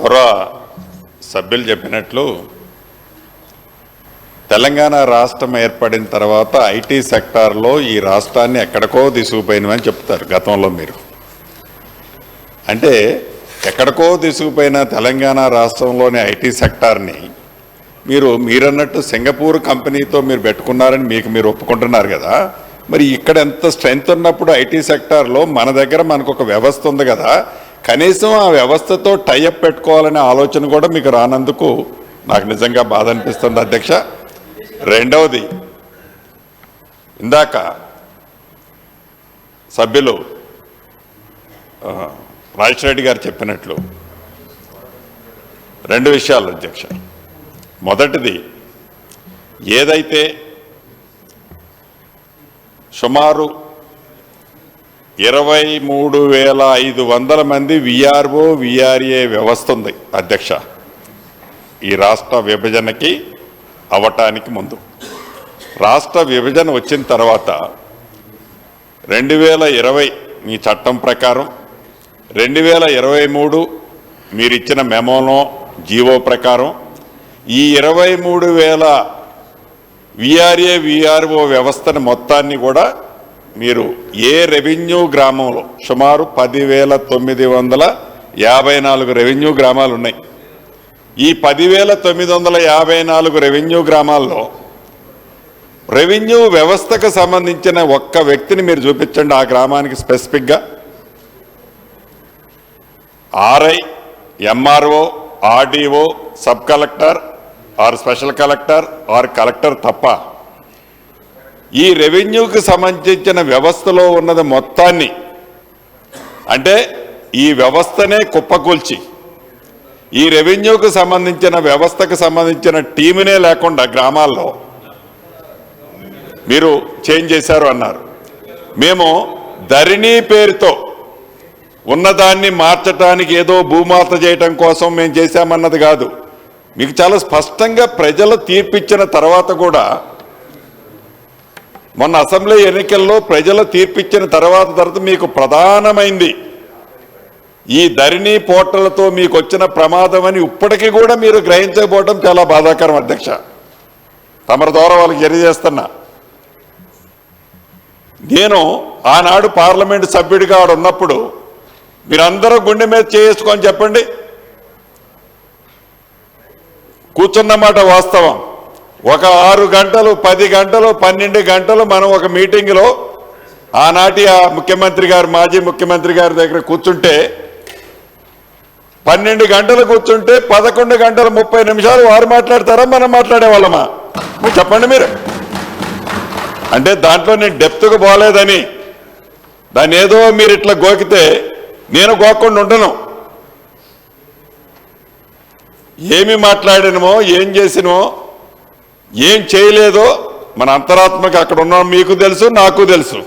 గౌరవ సభ్యులు చెప్పినట్లు తెలంగాణ రాష్ట్రం ఏర్పడిన తర్వాత ఐటీ సెక్టార్లో ఈ రాష్ట్రాన్ని ఎక్కడికో తీసుకుపోయినమని చెప్తారు గతంలో మీరు. అంటే ఎక్కడికో తీసుకుపోయిన తెలంగాణ రాష్ట్రంలోని ఐటీ సెక్టార్ని మీరన్నట్టు సింగపూర్ కంపెనీతో మీరు పెట్టుకున్నారని మీరు ఒప్పుకుంటున్నారు కదా. మరి ఇక్కడ ఎంత స్ట్రెంగ్త్ ఉన్నప్పుడు ఐటీ సెక్టార్లో మన దగ్గర మనకు ఒక వ్యవస్థ ఉంది కదా, కనీసం ఆ వ్యవస్థతో టైఅప్ పెట్టుకోవాలనే ఆలోచన కూడా మీకు రానందుకు నాకు నిజంగా బాధ అనిపిస్తుంది అధ్యక్ష. రెండవది, ఇందాక సభ్యులు రాజశేఖర్ రెడ్డి గారు చెప్పినట్లు రెండు విషయాలు అధ్యక్ష. మొదటిది, ఏదైతే సుమారు 23,500 మంది విఆర్ఓ విఆర్ఏ వ్యవస్థ ఉంది అధ్యక్ష ఈ రాష్ట్ర విభజనకి అవటానికి ముందు. రాష్ట్ర విభజన వచ్చిన తర్వాత 2020 మీ చట్టం ప్రకారం, 2023 మీరిచ్చిన మెమోలో జీవో ప్రకారం ఈ 23,000 విఆర్ఏ విఆర్ఓ వ్యవస్థను మొత్తాన్ని కూడా మీరు ఏ రెవెన్యూ గ్రామంలో సుమారు 10,954 రెవెన్యూ గ్రామాలు ఉన్నాయి. ఈ 10,954 రెవెన్యూ గ్రామాల్లో రెవెన్యూ వ్యవస్థకు సంబంధించిన ఒక్క వ్యక్తిని మీరు చూపించండి. ఆ గ్రామానికి స్పెసిఫిక్గా RI, MRO, RDO, sub collector or special collector or collector తప్ప ఈ రెవెన్యూకి సంబంధించిన వ్యవస్థలో ఉన్నది మొత్తాన్ని, అంటే ఈ వ్యవస్థనే కుప్పకూల్చి ఈ రెవెన్యూకి సంబంధించిన వ్యవస్థకు సంబంధించిన టీమునే లేకుండా గ్రామాల్లో మీరు చేంజ్ చేశారు అన్నారు. మేము ధరణి పేరుతో ఉన్నదాన్ని మార్చడానికి ఏదో భూమాత చేయటం కోసం మేము చేశామన్నది కాదు. మీకు చాలా స్పష్టంగా ప్రజలు తీర్పిచ్చిన తర్వాత కూడా, మొన్న అసెంబ్లీ ఎన్నికల్లో ప్రజలు తీర్పిచ్చిన తర్వాత మీకు ప్రధానమైంది ఈ ధరణి పోర్టల్తో మీకు వచ్చిన ప్రమాదం అని ఇప్పటికీ కూడా మీరు గ్రహించకపోవడం చాలా బాధాకరం అధ్యక్ష. తమరి ద్వారా వాళ్ళకి తెలియజేస్తున్నా. నేను ఆనాడు పార్లమెంటు సభ్యుడిగా ఆడ ఉన్నప్పుడు మీరందరూ గుండె మీద చేసుకొని చెప్పండి, కూర్చున్నమాట వాస్తవం. ఒక 6 గంటలు 10 గంటలు 12 గంటలు మనం ఒక మీటింగ్లో ఆనాటి ముఖ్యమంత్రి గారు, మాజీ ముఖ్యమంత్రి గారి దగ్గర కూర్చుంటే 12 గంటలు కూర్చుంటే 11 గంటల 30 నిమిషాలు వారు మాట్లాడతారా, మనం మాట్లాడేవాళ్ళమా? మీరు చెప్పండి. మీరు అంటే దాంట్లో నేను డెప్త్గా పోలేదని, దాన్ని ఏదో మీరు ఇట్లా గోకితే నేను గోక్కుండా ఉండను. ఏమి మాట్లాడినమో, ఏం చేసినమో, ఏం చేయలేదో మన అంతరాత్మకి అక్కడ ఉన్నాం మీకు తెలుసు, నాకు తెలుసు.